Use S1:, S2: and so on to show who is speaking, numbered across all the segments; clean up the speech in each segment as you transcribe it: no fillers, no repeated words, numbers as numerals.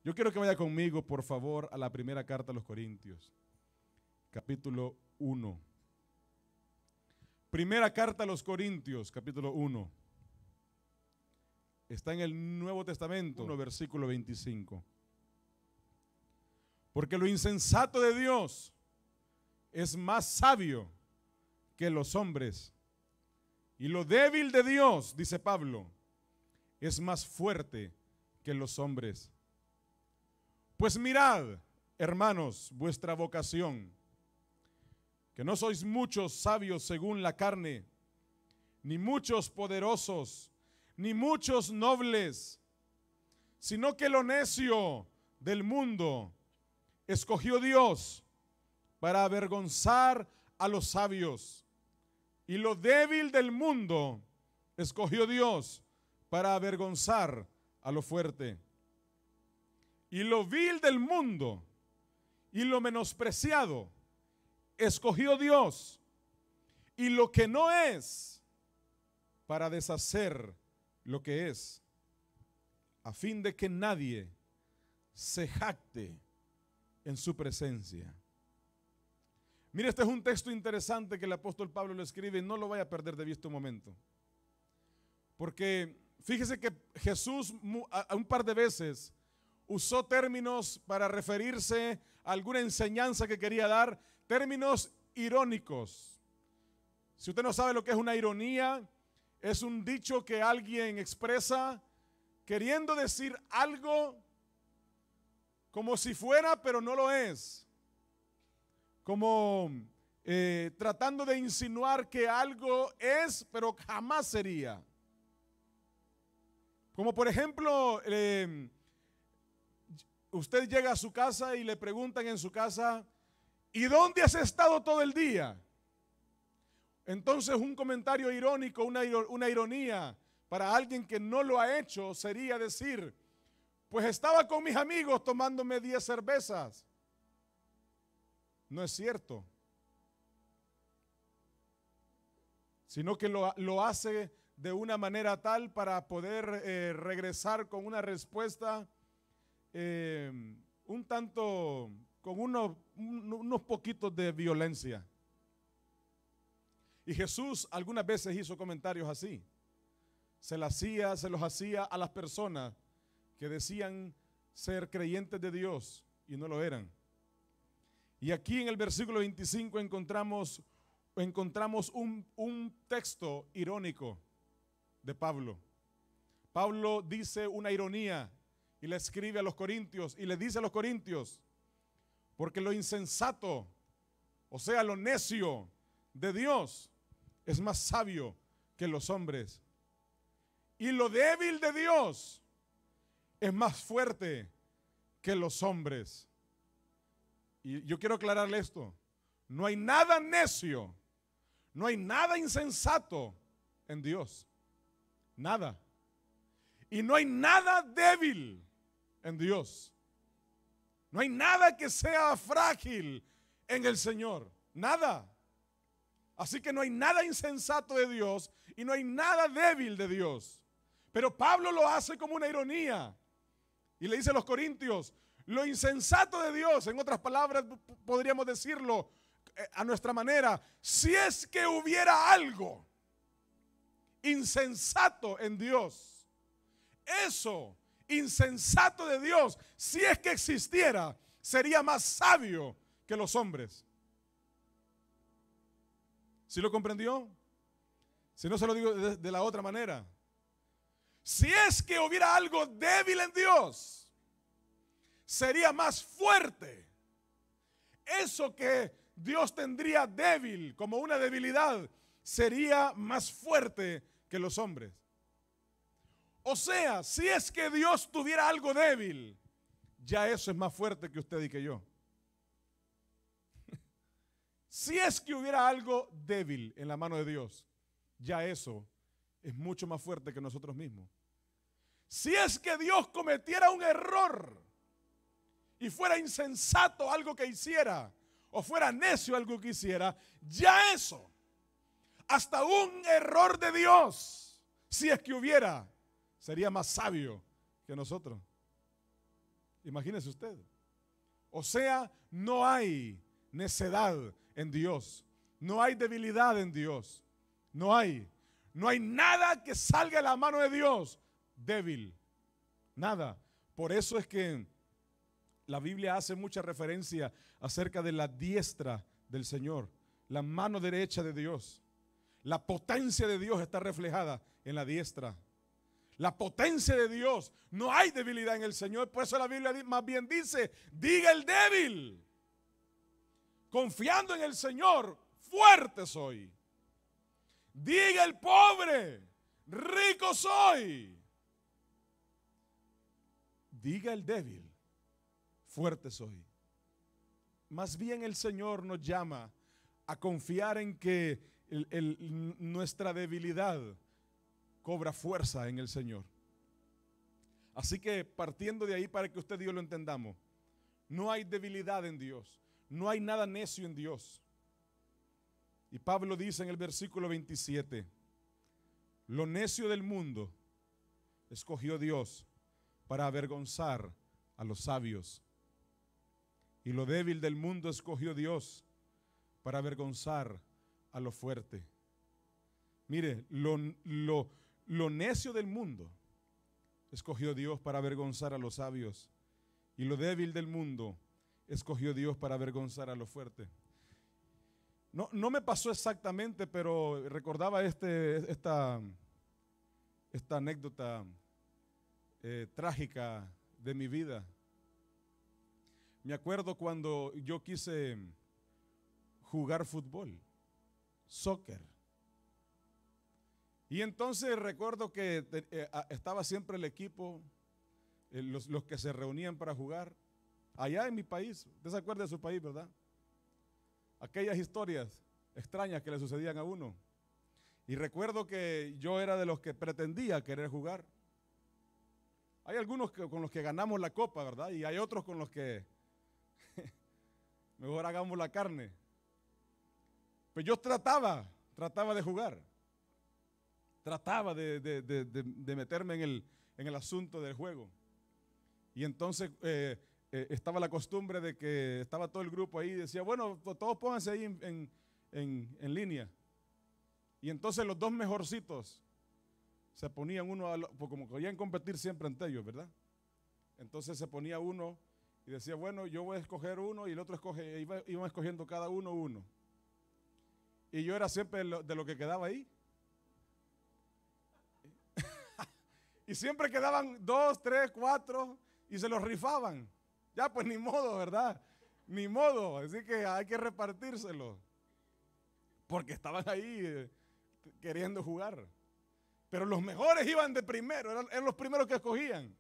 S1: Yo quiero que vaya conmigo, por favor, a la primera carta a los Corintios, capítulo 1. Primera carta a los Corintios, capítulo 1. Está en el Nuevo Testamento, versículo 25. Porque lo insensato de Dios es más sabio que los hombres, y lo débil de Dios, dice Pablo, es más fuerte que los hombres. Pues mirad, hermanos, vuestra vocación, que no sois muchos sabios según la carne, ni muchos poderosos, ni muchos nobles, sino que lo necio del mundo escogió Dios para avergonzar a los sabios, y lo débil del mundo escogió Dios para avergonzar a lo fuerte. Y lo vil del mundo y lo menospreciado escogió Dios, y lo que no es, para deshacer lo que es, a fin de que nadie se jacte en su presencia. Mire, este es un texto interesante que el apóstol Pablo lo escribe, y no lo vaya a perder de vista un momento. Porque fíjese que Jesús un par de veces usó términos para referirse a alguna enseñanza que quería dar, términos irónicos. Si usted no sabe lo que es una ironía, es un dicho que alguien expresa queriendo decir algo como si fuera, pero no lo es. Como tratando de insinuar que algo es, pero jamás sería. Como por ejemplo, usted llega a su casa y le preguntan en su casa, ¿y dónde has estado todo el día? Entonces un comentario irónico, una ironía para alguien que no lo ha hecho sería decir, pues estaba con mis amigos tomándome 10 cervezas. No es cierto, sino que lo hace de una manera tal para poder regresar con una respuesta un tanto, con unos poquitos de violencia. Y Jesús algunas veces hizo comentarios así. Se los hacía a las personas que decían ser creyentes de Dios y no lo eran. Y aquí en el versículo 25 encontramos un texto irónico de Pablo. Pablo dice una ironía y le escribe a los corintios y le dice a los corintios, porque lo insensato, o sea, lo necio de Dios, es más sabio que los hombres. Y lo débil de Dios es más fuerte que los hombres. Y yo quiero aclararle esto. No hay nada necio, no hay nada insensato en Dios. Nada. Y no hay nada débil en Dios. No hay nada que sea frágil en el Señor. Nada. Así que no hay nada insensato de Dios y no hay nada débil de Dios. Pero Pablo lo hace como una ironía. Y le dice a los corintios, lo insensato de Dios, en otras palabras podríamos decirlo a nuestra manera, si es que hubiera algo insensato en Dios, eso insensato de Dios, si es que existiera, sería más sabio que los hombres. ¿Sí lo comprendió? Si no, se lo digo de la otra manera. Si es que hubiera algo débil en Dios, sería más fuerte. Eso que Dios tendría débil, como una debilidad, sería más fuerte que los hombres. O sea, si es que Dios tuviera algo débil, ya eso es más fuerte que usted y que yo. Si es que hubiera algo débil en la mano de Dios, ya eso es mucho más fuerte que nosotros mismos. Si es que Dios cometiera un error y fuera insensato algo que hiciera, o fuera necio algo que hiciera, ya eso, hasta un error de Dios, si es que hubiera, sería más sabio que nosotros. Imagínese usted. O sea, no hay necedad en Dios. No hay debilidad en Dios. No hay. No hay nada que salga de la mano de Dios débil. Nada. Por eso es que la Biblia hace mucha referencia acerca de la diestra del Señor, la mano derecha de Dios. La potencia de Dios está reflejada en la diestra. La potencia de Dios. No hay debilidad en el Señor. Por eso la Biblia más bien dice, diga el débil, confiando en el Señor, fuerte soy. Diga el pobre, rico soy. Diga el débil, fuerte soy. Más bien el Señor nos llama a confiar en que nuestra debilidad cobra fuerza en el Señor. Así que partiendo de ahí, para que usted y yo lo entendamos, no hay debilidad en Dios, no hay nada necio en Dios. Y Pablo dice en el versículo 27, lo necio del mundo escogió Dios para avergonzar a los sabios, y lo débil del mundo escogió Dios para avergonzar a lo fuerte. Mire, lo necio del mundo escogió Dios para avergonzar a los sabios, y lo débil del mundo escogió Dios para avergonzar a lo fuerte. No me pasó exactamente, pero recordaba esta anécdota trágica de mi vida. Me acuerdo cuando yo quise jugar fútbol, soccer. Y entonces recuerdo que estaba siempre el equipo, los que se reunían para jugar, allá en mi país. Usted se acuerda de su país, ¿verdad? Aquellas historias extrañas que le sucedían a uno. Y recuerdo que yo era de los que pretendía querer jugar. Hay algunos con los que ganamos la copa, ¿verdad? Y hay otros con los que mejor hagamos la carne. Pues yo trataba de jugar. Trataba de meterme en el asunto del juego. Y entonces estaba la costumbre de que estaba todo el grupo ahí y decía, bueno, todos pónganse ahí en línea. Y entonces los dos mejorcitos se ponían uno, pues como querían competir siempre entre ellos, ¿verdad? Entonces se ponía uno y decía, bueno, yo voy a escoger uno, y el otro escoge, iban escogiendo cada uno. Y yo era siempre de lo que quedaba ahí. Y siempre quedaban 2, 3, 4 y se los rifaban. Ya pues ni modo, ¿verdad? Ni modo. Así que hay que repartírselo. Porque estaban ahí queriendo jugar. Pero los mejores iban de primero, eran los primeros que escogían.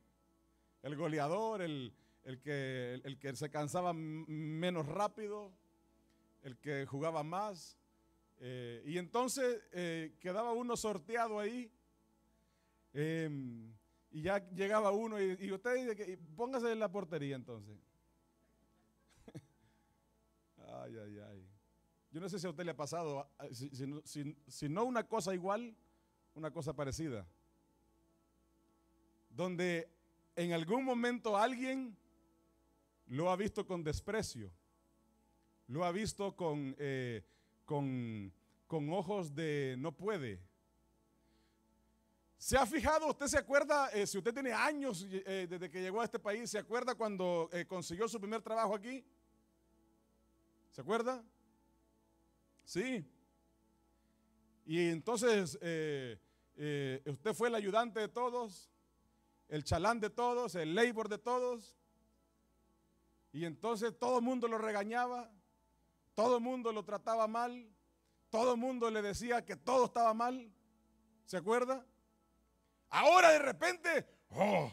S1: El goleador, el que se cansaba menos rápido, el que jugaba más. Y entonces quedaba uno sorteado ahí. Y ya llegaba uno y usted póngase en la portería entonces. Ay. Yo no sé si a usted le ha pasado, si no una cosa igual, una cosa parecida. Donde en algún momento alguien lo ha visto con desprecio, lo ha visto con ojos de no puede. ¿Se ha fijado? ¿Usted se acuerda, si usted tiene años desde que llegó a este país, se acuerda cuando consiguió su primer trabajo aquí? ¿Se acuerda? Sí. Y entonces usted fue el ayudante de todos, el chalán de todos, el labor de todos. Y entonces todo el mundo lo regañaba, todo el mundo lo trataba mal, todo el mundo le decía que todo estaba mal. ¿Se acuerda? Ahora de repente, no,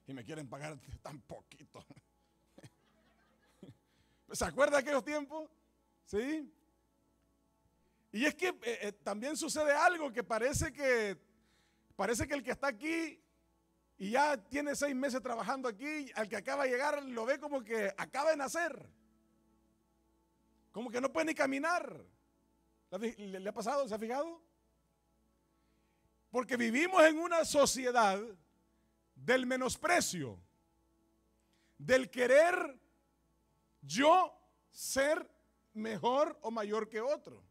S1: y me quieren pagar tan poquito. ¿Se acuerda de aquellos tiempos? ¿Sí? Y es que también sucede algo que parece que el que está aquí y ya tiene 6 meses trabajando aquí, al que acaba de llegar lo ve como que acaba de nacer. Como que no puede ni caminar. ¿Le ha pasado? ¿Se ha fijado? Porque vivimos en una sociedad del menosprecio, del querer yo ser mejor o mayor que otro.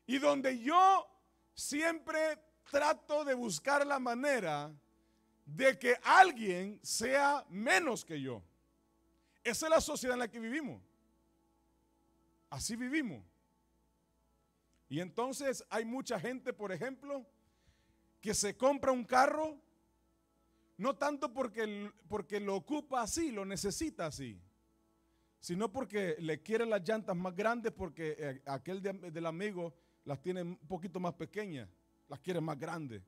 S1: Y donde yo siempre trato de buscar la manera de que alguien sea menos que yo. Esa es la sociedad en la que vivimos. Así vivimos. Y entonces hay mucha gente, por ejemplo, que se compra un carro no tanto porque lo ocupa así, lo necesita así, sino porque le quiere las llantas más grandes, porque aquel del amigo las tiene un poquito más pequeñas, las quiere más grandes.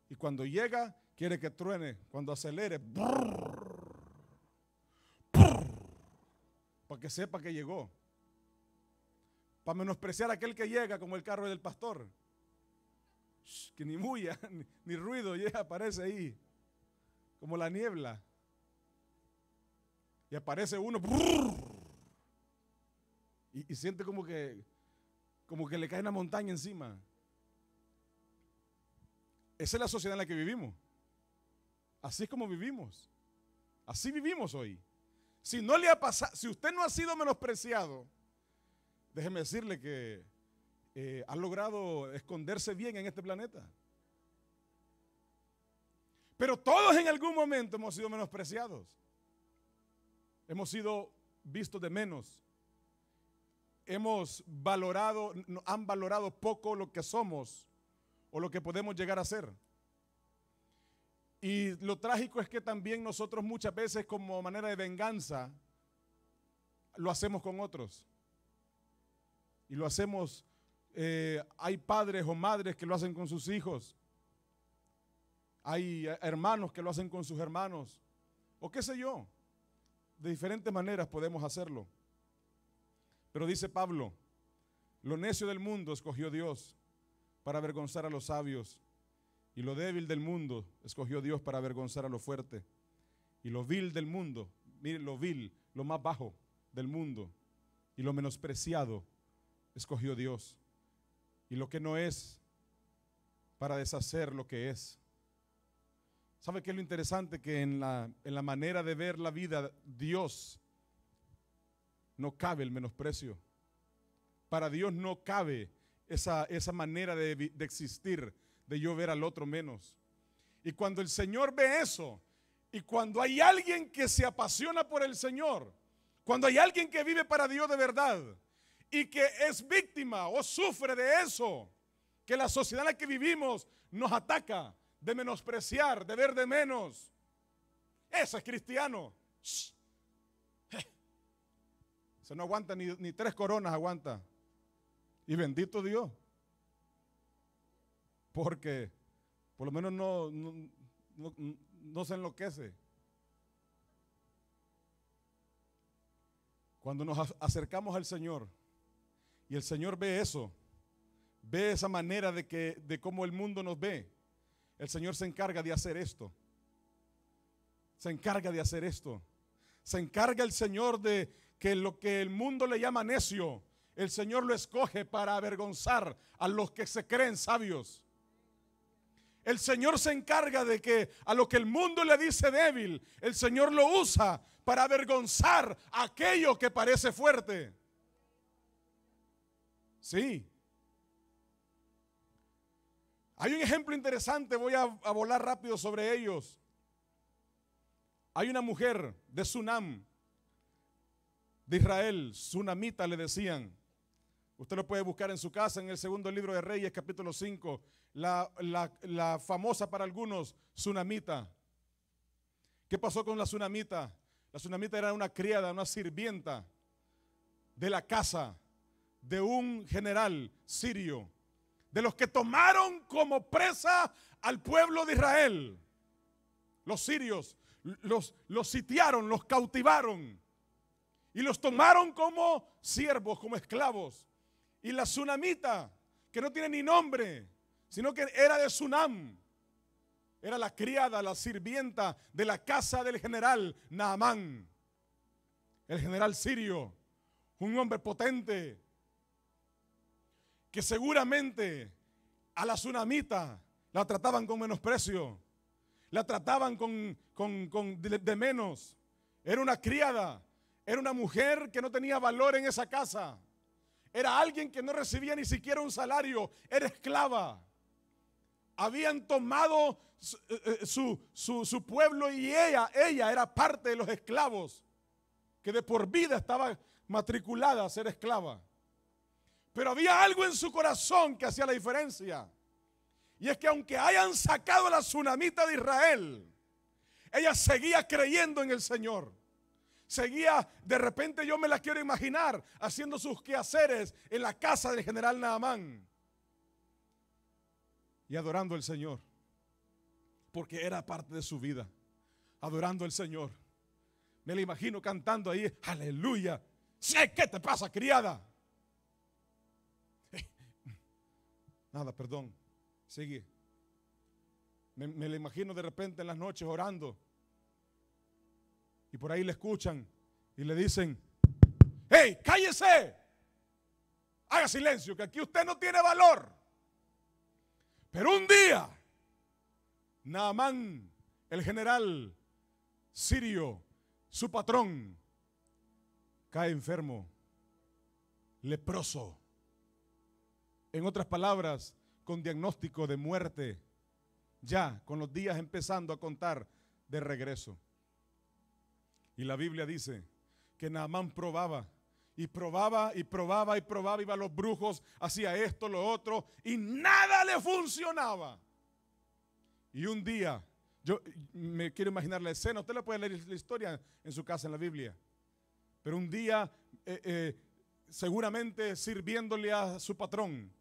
S1: Y cuando llega, quiere que truene. Cuando acelere, brrr, brrr, para que sepa que llegó. Para menospreciar a aquel que llega como el carro del pastor. Que ni bulla, ni ruido, llega, aparece ahí, como la niebla. Y aparece uno, brrr, y siente como que le cae una montaña encima. Esa es la sociedad en la que vivimos. Así es como vivimos. Así vivimos hoy. Si no le ha pasado, si usted no ha sido menospreciado, déjeme decirle que ha logrado esconderse bien en este planeta. Pero todos en algún momento hemos sido menospreciados. Hemos sido vistos de menos. Han valorado poco lo que somos o lo que podemos llegar a ser. Y lo trágico es que también nosotros muchas veces, como manera de venganza, lo hacemos con otros. Y lo hacemos, hay padres o madres que lo hacen con sus hijos. Hay hermanos que lo hacen con sus hermanos. O qué sé yo. De diferentes maneras podemos hacerlo. Pero dice Pablo, lo necio del mundo escogió Dios para avergonzar a los sabios, y lo débil del mundo escogió Dios para avergonzar a lo fuerte, y lo vil del mundo, miren lo vil, lo más bajo del mundo, y lo menospreciado escogió Dios, y lo que no es, para deshacer lo que es. ¿Sabe qué es lo interesante? Que en la manera de ver la vida, Dios no cabe el menosprecio. Para Dios no cabe esa manera de existir, de yo ver al otro menos. Y cuando el Señor ve eso, y cuando hay alguien que se apasiona por el Señor, cuando hay alguien que vive para Dios de verdad y que es víctima o sufre de eso, que la sociedad en la que vivimos nos ataca, de menospreciar, de ver de menos, ese es cristiano. Se no aguanta ni 3 coronas aguanta. Y bendito Dios. Porque por lo menos no se enloquece. Cuando nos acercamos al Señor y el Señor ve eso, ve esa manera de cómo el mundo nos ve, el Señor se encarga de hacer esto. Se encarga de hacer esto. Se encarga el Señor de que lo que el mundo le llama necio, el Señor lo escoge para avergonzar a los que se creen sabios. El Señor se encarga de que a lo que el mundo le dice débil, el Señor lo usa para avergonzar a aquello que parece fuerte. Sí. Hay un ejemplo interesante, voy a volar rápido sobre ellos. Hay una mujer de Sunam, de Israel, Sunamita le decían. Usted lo puede buscar en su casa en el segundo libro de Reyes, capítulo 5. La famosa para algunos, Sunamita. ¿Qué pasó con la Sunamita? La Sunamita era una criada, una sirvienta de la casa de un general sirio, de los que tomaron como presa al pueblo de Israel. Los sirios los sitiaron, los cautivaron y los tomaron como siervos, como esclavos. Y la Sunamita, que no tiene ni nombre, sino que era de Sunam, era la criada, la sirvienta de la casa del general Naamán, el general sirio, un hombre potente, que seguramente a la Sunamita la trataban con menosprecio, La trataban de menos. Era una criada. Era una mujer que no tenía valor en esa casa. Era alguien que no recibía ni siquiera un salario. Era esclava. Habían tomado su pueblo y ella era parte de los esclavos que de por vida estaba matriculada a ser esclava. Pero había algo en su corazón que hacía la diferencia. Y es que aunque hayan sacado a la tsunamita de Israel, ella seguía creyendo en el Señor. Seguía, de repente yo me la quiero imaginar, haciendo sus quehaceres en la casa del general Naamán. Y adorando al Señor. Porque era parte de su vida. Adorando al Señor. Me la imagino cantando ahí, aleluya. Sé qué te pasa, criada. Nada, perdón. Sigue. Me la imagino de repente en las noches orando. Y por ahí le escuchan y le dicen: ¡hey, cállese! Haga silencio, que aquí usted no tiene valor. Pero un día, Naamán, el general sirio, su patrón, cae enfermo, leproso. En otras palabras, con diagnóstico de muerte, ya con los días empezando a contar de regreso. Y la Biblia dice que Naamán probaba y probaba y probaba y probaba, iba a los brujos, hacía esto, lo otro, y nada le funcionaba. Y un día, yo me quiero imaginar la escena, usted le puede leer la historia en su casa en la Biblia, pero un día seguramente sirviéndole a su patrón,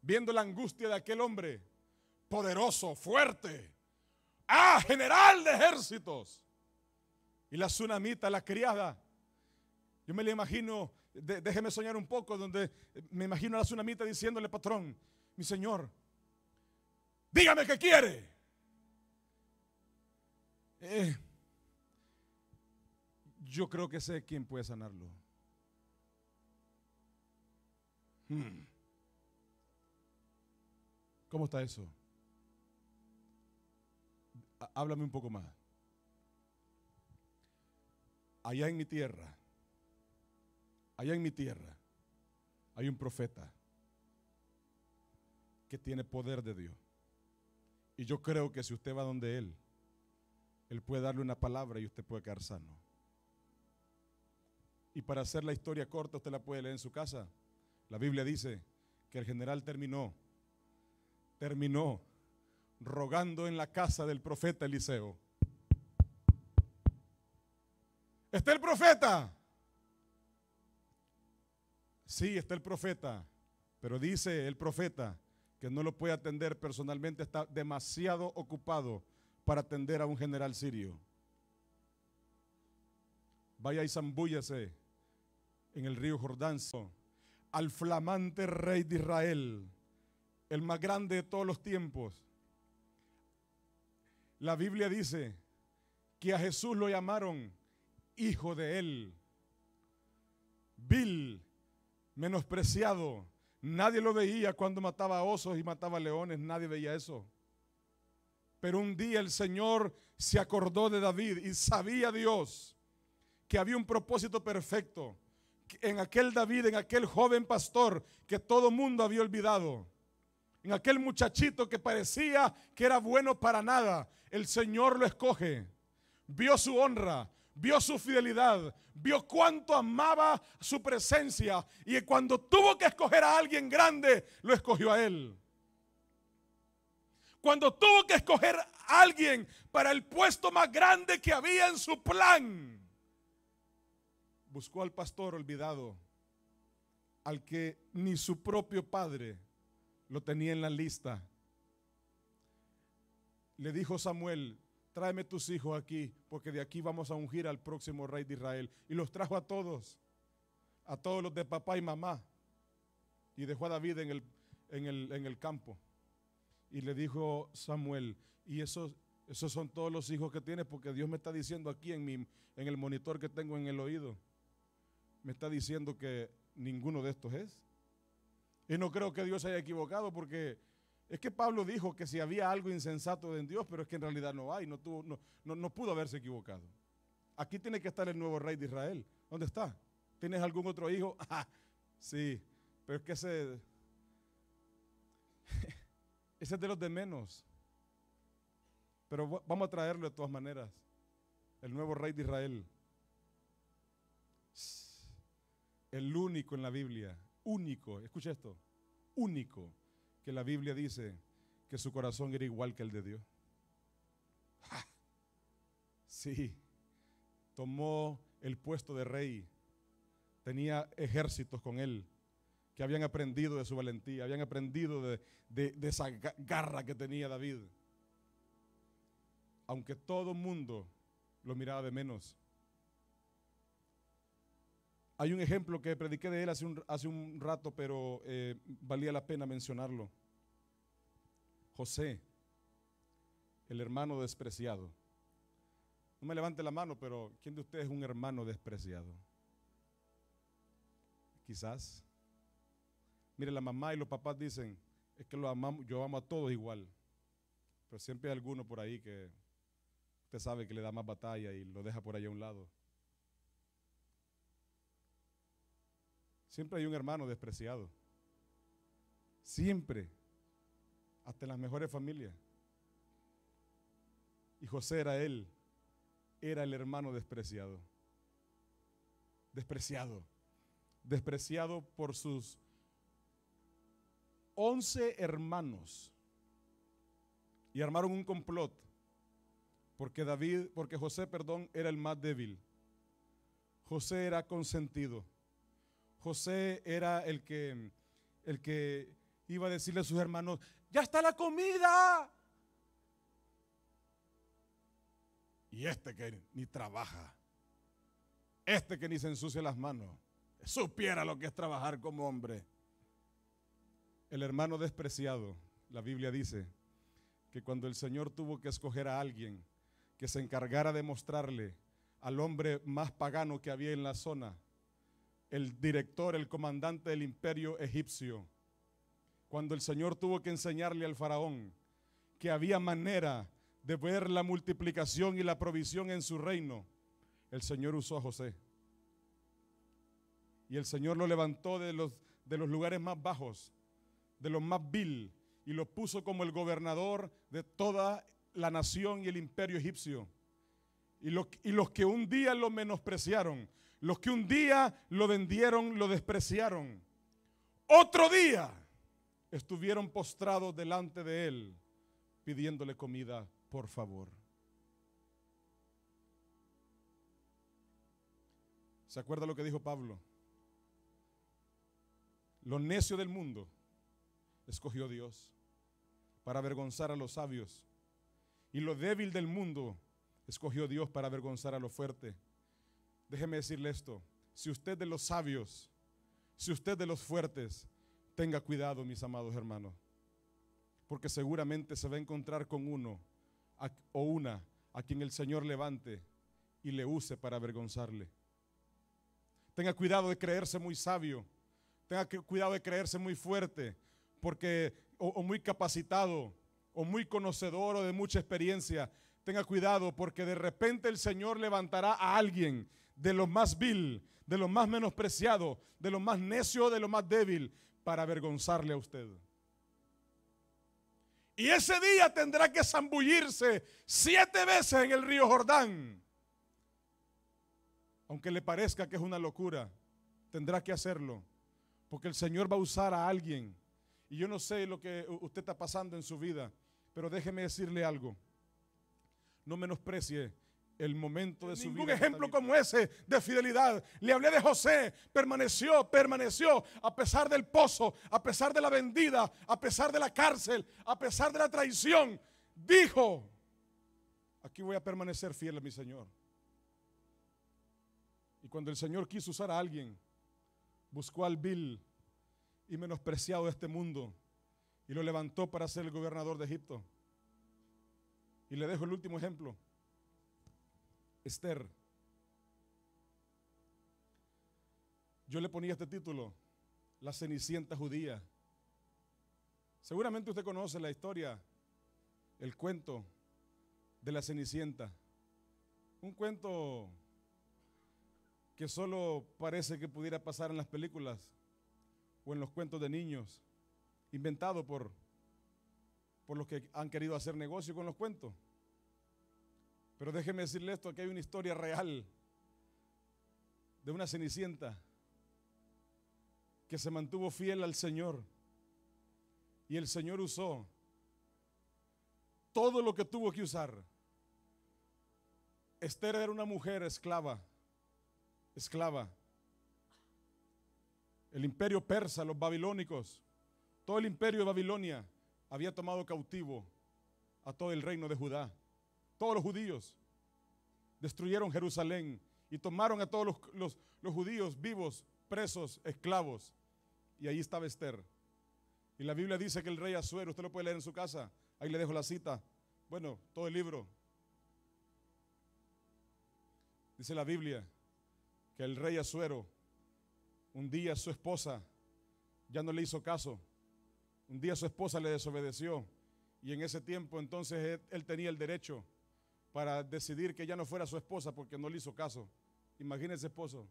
S1: viendo la angustia de aquel hombre, poderoso, fuerte, general de ejércitos, y la tsunamita, la criada, yo me la imagino, déjeme soñar un poco, donde me imagino a la tsunamita diciéndole: patrón, mi señor, dígame qué quiere. Yo creo que sé quién puede sanarlo. ¿Cómo está eso? Háblame un poco más. Allá en mi tierra, hay un profeta que tiene poder de Dios. Y yo creo que si usted va donde él puede darle una palabra y usted puede quedar sano. Y para hacer la historia corta, usted la puede leer en su casa. La Biblia dice que el general terminó rogando en la casa del profeta Eliseo. ¿Está el profeta? Sí, está el profeta, pero dice el profeta que no lo puede atender personalmente, está demasiado ocupado para atender a un general sirio. Vaya y zambúllese en el río Jordán al flamante rey de Israel, el más grande de todos los tiempos. La Biblia dice que a Jesús lo llamaron hijo de él, vil, menospreciado. Nadie lo veía cuando mataba a osos y mataba a leones, nadie veía eso. Pero un día el Señor se acordó de David y sabía Dios que había un propósito perfecto en aquel David, en aquel joven pastor que todo mundo había olvidado, en aquel muchachito que parecía que era bueno para nada. El Señor lo escoge, vio su honra, vio su fidelidad, vio cuánto amaba su presencia, y cuando tuvo que escoger a alguien grande, lo escogió a él. Cuando tuvo que escoger a alguien para el puesto más grande que había en su plan, buscó al pastor olvidado, al que ni su propio padre lo tenía en la lista. Le dijo Samuel: tráeme tus hijos aquí, porque de aquí vamos a ungir al próximo rey de Israel. Y los trajo a todos los de papá y mamá, y dejó a David en el campo. Y le dijo Samuel: y esos son todos los hijos que tienes, porque Dios me está diciendo aquí en el monitor que tengo en el oído, me está diciendo que ninguno de estos es. Y no creo que Dios se haya equivocado, porque Es que Pablo dijo que si había algo insensato en Dios, pero es que en realidad no hay, no pudo haberse equivocado. Aquí tiene que estar el nuevo rey de Israel. ¿Dónde está? ¿Tienes algún otro hijo? Ah, sí, pero es que ese es de los de menos. Pero vamos a traerlo de todas maneras. El nuevo rey de Israel. El único en la Biblia, único, escucha esto, único que la Biblia dice que su corazón era igual que el de Dios. ¡Ja! Sí, tomó el puesto de rey, tenía ejércitos con él que habían aprendido de su valentía, habían aprendido de esa garra que tenía David. Aunque todo el mundo lo miraba de menos. Hay un ejemplo que prediqué de él hace un rato, pero valía la pena mencionarlo. José, el hermano despreciado. No me levante la mano, pero ¿quién de ustedes es un hermano despreciado? Quizás. Mire, la mamá y los papás dicen, es que lo amamos, yo amo a todos igual. Pero siempre hay alguno por ahí que usted sabe que le da más batalla y lo deja por ahí a un lado. Siempre hay un hermano despreciado. Siempre. Hasta en las mejores familias. Y José era él. Era el hermano despreciado. Despreciado. Despreciado por sus 11 hermanos. Y armaron un complot. Porque José, era el más débil. José era consentido. José era el que iba a decirle a sus hermanos, ¡ya está la comida! Y este que ni trabaja, este que ni se ensucia las manos, supiera lo que es trabajar como hombre. El hermano despreciado, la Biblia dice que cuando el Señor tuvo que escoger a alguien que se encargara de mostrarle al hombre más pagano que había en la zona, el director, el comandante del imperio egipcio, cuando el Señor tuvo que enseñarle al faraón que había manera de ver la multiplicación y la provisión en su reino, el Señor usó a José. Y el Señor lo levantó de los lugares más bajos, de los más vil, y lo puso como el gobernador de toda la nación y el imperio egipcio. Y los que un día lo menospreciaron, los que un día lo vendieron, lo despreciaron, otro día estuvieron postrados delante de él, pidiéndole comida, por favor. ¿Se acuerda lo que dijo Pablo? Lo necio del mundo escogió Dios para avergonzar a los sabios, y lo débil del mundo escogió Dios para avergonzar a lo fuerte. Déjeme decirle esto, si usted de los sabios, si usted de los fuertes, tenga cuidado, mis amados hermanos, porque seguramente se va a encontrar con uno o una a quien el Señor levante y le use para avergonzarle. Tenga cuidado de creerse muy sabio, tenga cuidado de creerse muy fuerte, porque o muy capacitado, o muy conocedor, o de mucha experiencia. Tenga cuidado, porque de repente el Señor levantará a alguien de lo más vil, de lo más menospreciado, de lo más necio, de lo más débil, para avergonzarle a usted. Y ese día tendrá que zambullirse 7 veces en el río Jordán. Aunque le parezca que es una locura, tendrá que hacerlo, porque el Señor va a usar a alguien. Y yo no sé lo que usted está pasando en su vida, pero déjeme decirle algo. No menosprecie el momento de su vida. Un ejemplo como ese de fidelidad. Le hablé de José, permaneció a pesar del pozo, a pesar de la vendida, a pesar de la cárcel, a pesar de la traición. Dijo, aquí voy a permanecer fiel a mi Señor. Y cuando el Señor quiso usar a alguien, buscó al vil y menospreciado de este mundo y lo levantó para ser el gobernador de Egipto. Y le dejo el último ejemplo. Esther. Yo le ponía este título, la Cenicienta judía. Seguramente usted conoce la historia, el cuento de la Cenicienta. Un cuento que solo parece que pudiera pasar en las películas o en los cuentos de niños, inventado por los que han querido hacer negocio con los cuentos. Pero déjeme decirle esto, aquí hay una historia real de una Cenicienta que se mantuvo fiel al Señor, y el Señor usó todo lo que tuvo que usar. Esther era una mujer esclava. El imperio persa, los babilónicos, todo el imperio de Babilonia había tomado cautivo a todo el reino de Judá. Todos los judíos destruyeron Jerusalén y tomaron a todos los judíos vivos, presos, esclavos. Y ahí estaba Esther. Y la Biblia dice que el rey Asuero, usted lo puede leer en su casa, ahí le dejo la cita, bueno, todo el libro. Dice la Biblia que el rey Asuero, un día su esposa ya no le hizo caso, un día su esposa le desobedeció, y en ese tiempo entonces él tenía el derecho para decidir que ya no fuera su esposa porque no le hizo caso. Imagínese, esposo.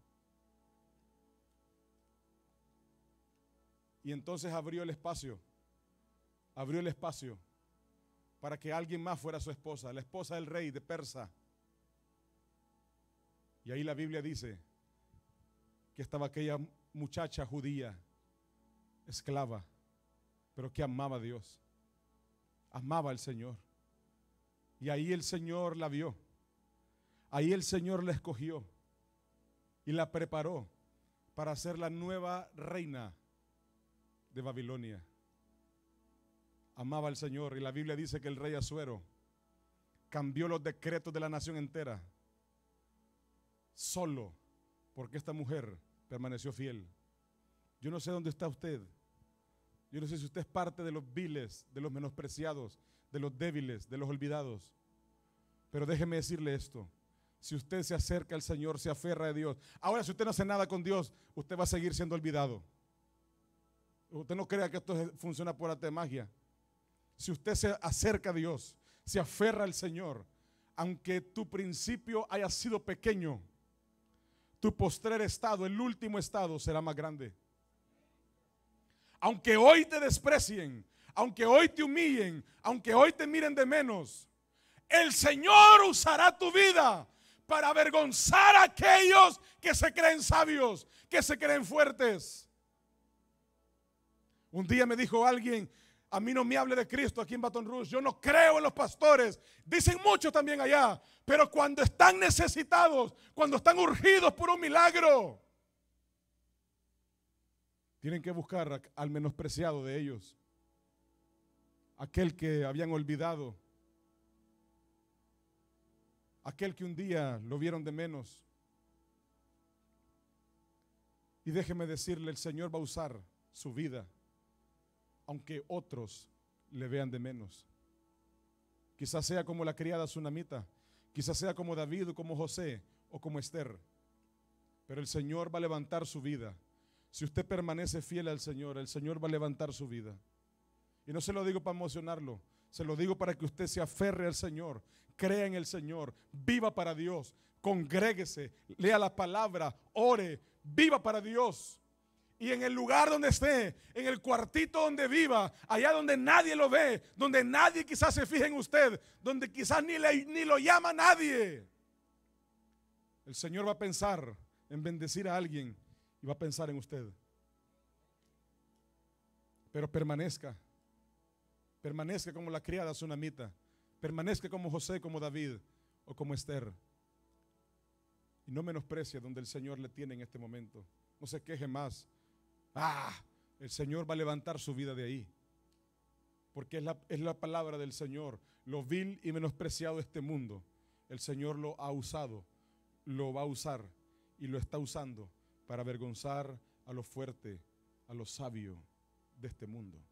S1: Y entonces abrió el espacio para que alguien más fuera su esposa, la esposa del rey de Persa. Y ahí la Biblia dice que estaba aquella muchacha judía, esclava, pero que amaba a Dios, amaba al Señor. Y ahí el Señor la vio, ahí el Señor la escogió y la preparó para ser la nueva reina de Babilonia. Amaba al Señor, y la Biblia dice que el rey Asuero cambió los decretos de la nación entera solo porque esta mujer permaneció fiel. Yo no sé dónde está usted. Yo no sé si usted es parte de los viles, de los menospreciados, de los débiles, de los olvidados. Pero déjeme decirle esto: si usted se acerca al Señor, se aferra a Dios. Ahora, si usted no hace nada con Dios, usted va a seguir siendo olvidado. Usted no crea que esto funciona por arte de magia. Si usted se acerca a Dios, se aferra al Señor, aunque tu principio haya sido pequeño, tu postrer estado, el último estado, será más grande. Aunque hoy te desprecien, aunque hoy te humillen, aunque hoy te miren de menos, el Señor usará tu vida para avergonzar a aquellos que se creen sabios, que se creen fuertes. Un día me dijo alguien: a mí no me hable de Cristo aquí en Baton Rouge, yo no creo en los pastores. Dicen mucho también allá, pero cuando están necesitados, cuando están urgidos por un milagro, tienen que buscar al menospreciado de ellos, aquel que habían olvidado, aquel que un día lo vieron de menos. Y déjeme decirle, el Señor va a usar su vida aunque otros le vean de menos. Quizás sea como la criada sunamita, quizás sea como David o como José o como Esther, pero el Señor va a levantar su vida. Si usted permanece fiel al Señor, el Señor va a levantar su vida. Y no se lo digo para emocionarlo, se lo digo para que usted se aferre al Señor, crea en el Señor, viva para Dios, congréguese, lea la palabra, ore, viva para Dios. Y en el lugar donde esté, en el cuartito donde viva, allá donde nadie lo ve, donde nadie quizás se fije en usted, donde quizás ni lo llama nadie, el Señor va a pensar en bendecir a alguien y va a pensar en usted. Pero permanezca como la criada sunamita, permanezca como José, como David o como Esther. Y no menosprecie donde el Señor le tiene en este momento. No se queje más. El Señor va a levantar su vida de ahí, porque es la palabra del Señor. Lo vil y menospreciado de este mundo, el Señor lo ha usado, lo va a usar y lo está usando para avergonzar a lo fuerte, a lo sabio de este mundo.